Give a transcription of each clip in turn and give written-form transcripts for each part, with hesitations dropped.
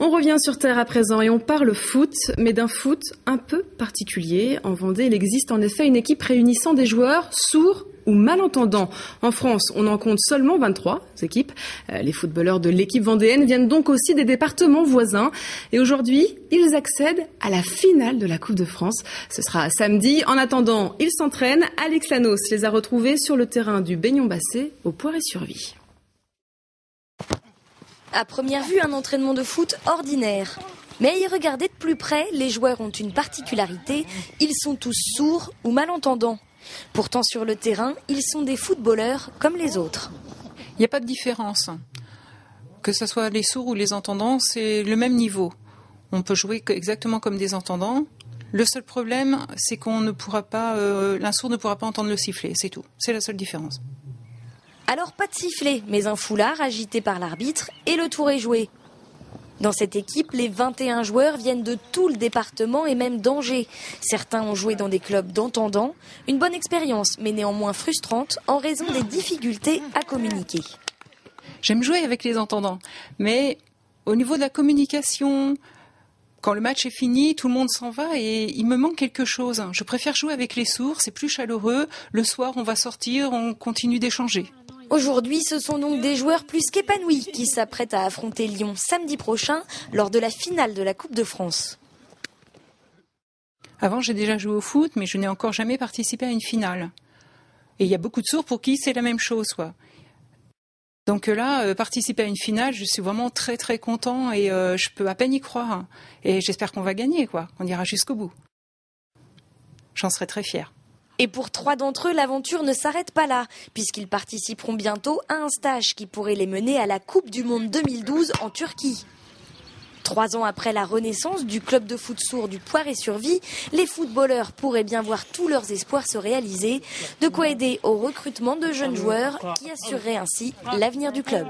On revient sur terre à présent et on parle foot, mais d'un foot un peu particulier. En Vendée, il existe en effet une équipe réunissant des joueurs sourds ou malentendants. En France, on en compte seulement 23 équipes. Les footballeurs de l'équipe vendéenne viennent donc aussi des départements voisins. Et aujourd'hui, ils accèdent à la finale de la Coupe de France. Ce sera samedi. En attendant, ils s'entraînent. Alex Lanos les a retrouvés sur le terrain du Baignon-Bassé au Poiré-sur-Vie. À première vue, un entraînement de foot ordinaire. Mais à y regarder de plus près, les joueurs ont une particularité. Ils sont tous sourds ou malentendants. Pourtant, sur le terrain, ils sont des footballeurs comme les autres. Il n'y a pas de différence. Que ce soit les sourds ou les entendants, c'est le même niveau. On peut jouer exactement comme des entendants. Le seul problème, c'est qu'on ne pourra pas, l'un sourd ne pourra pas entendre le sifflet, c'est tout. C'est la seule différence. Alors pas de sifflet, mais un foulard agité par l'arbitre et le tour est joué. Dans cette équipe, les 21 joueurs viennent de tout le département et même d'Angers. Certains ont joué dans des clubs d'entendants. Une bonne expérience, mais néanmoins frustrante en raison des difficultés à communiquer. J'aime jouer avec les entendants, mais au niveau de la communication, quand le match est fini, tout le monde s'en va et il me manque quelque chose. Je préfère jouer avec les sourds, c'est plus chaleureux. Le soir, on va sortir, on continue d'échanger. Aujourd'hui, ce sont donc des joueurs plus qu'épanouis qui s'apprêtent à affronter Lyon samedi prochain lors de la finale de la Coupe de France. Avant, j'ai déjà joué au foot, mais je n'ai encore jamais participé à une finale. Et il y a beaucoup de sourds pour qui c'est la même chose, quoi. Donc là, participer à une finale, je suis vraiment très très content et je peux à peine y croire. Et j'espère qu'on va gagner, quoi. On ira jusqu'au bout. J'en serai très fière. Et pour 3 d'entre eux, l'aventure ne s'arrête pas là, puisqu'ils participeront bientôt à un stage qui pourrait les mener à la Coupe du Monde 2012 en Turquie. 3 ans après la renaissance du club de foot sourd du Poiré-sur-Vie, les footballeurs pourraient bien voir tous leurs espoirs se réaliser, de quoi aider au recrutement de jeunes joueurs qui assureraient ainsi l'avenir du club.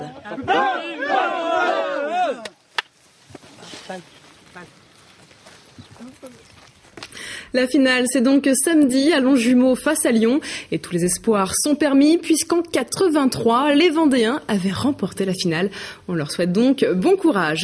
La finale, c'est donc samedi à Longjumeau face à Lyon. Et tous les espoirs sont permis puisqu'en 83, les Vendéens avaient remporté la finale. On leur souhaite donc bon courage.